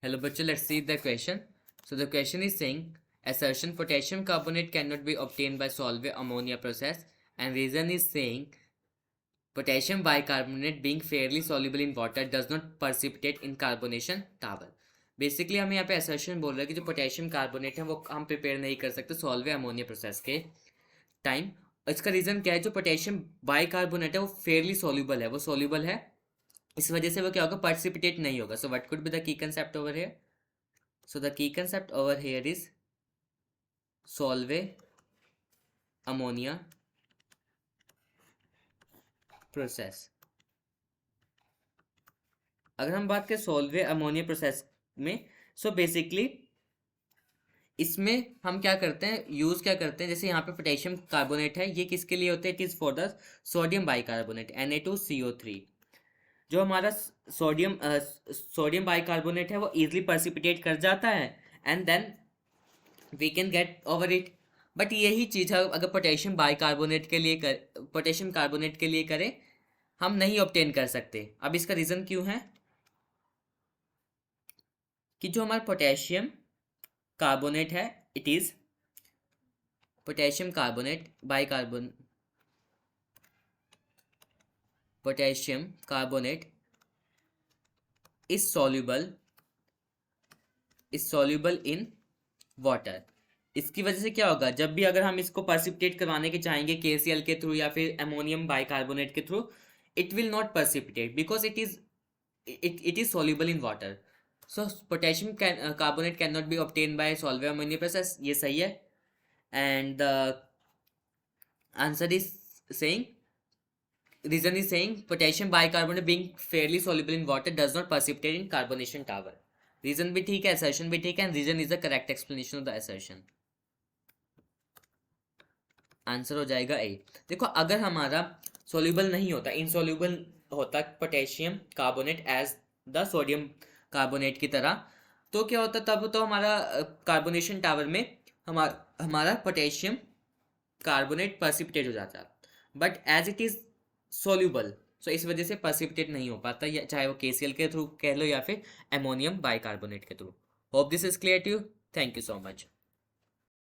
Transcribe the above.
Hello, bachcho, let's see the question. So the question is saying assertion potassium carbonate cannot be obtained by Solvay ammonia process, and reason is saying potassium bicarbonate being fairly soluble in water does not precipitate in carbonation tower. Basically हमें यहाँ पे assertion बोल रहा है कि जो potassium carbonate है वो हम प्रिपेयर नहीं कर सकते सॉल्वे अमोनिया प्रोसेस के टाइम। इसका रीज़न क्या है, जो पोटेशियम बाइकार्बोनेट है वो फेयरली सॉल्युबल है, वो सॉल्युबल है, इस वजह से वो क्या होगा, पार्टिसिपेट नहीं होगा। So what could be the key concept over here? So the key concept over here is Solvay ammonia process. अगर हम बात करें सॉल्वे अमोनिया प्रोसेस में, सो बेसिकली इसमें हम क्या करते हैं, यूज़ क्या करते हैं, जैसे यहाँ पे पोटेशियम कार्बोनेट है, ये किसके लिए होता है? It is for the sodium bicarbonate Na2CO3। जो हमारा सोडियम बाइकार्बोनेट है वो इजीली पर्सिपिटेट कर जाता है and then we can get over it. But यही चीज़ है अगर पोटेशियम कार्बोनेट के लिए करें, हम नहीं ऑब्टेन कर सकते। अब इसका रीज़न क्यों है कि जो हमारा पोटेशियम कार्बोनेट है, it is potassium carbonate potassium carbonate is soluble in water. इसकी वजह से क्या होगा, जब भी अगर हम इसको पर्सिपिटेट करवाने के चाहेंगे KCl के थ्रू या फिर अमोनियम बाइकार्बोनेट के through, it will not precipitate because it is soluble in water. So potassium carbonate can not be obtain by Solvay ammonia process, ये सही है। And the answer is saying, reason is saying potassium bicarbonate being fairly soluble in water does not precipitate in carbonation tower। Reason भी ठीक है, assertion भी ठीक है, and reason is the correct explanation of the assertion। Answer हो जाएगा ए। देखो अगर हमारा soluble नहीं होता, insoluble होता potassium carbonate as the sodium carbonate की तरह, तो क्या होता, तब तो हमारा कार्बोनेशन टावर में हमारा पोटेशियम कार्बोनेट पर्सिपिटेट हो जाता। But as it is soluble, so इस वजह से पर्सिपिटेट नहीं हो पाता, या चाहे वो KCl के थ्रू कह लो या फिर अमोनियम बाइकार्बोनेट के थ्रू। Hope this is clear to you. Thank you so much.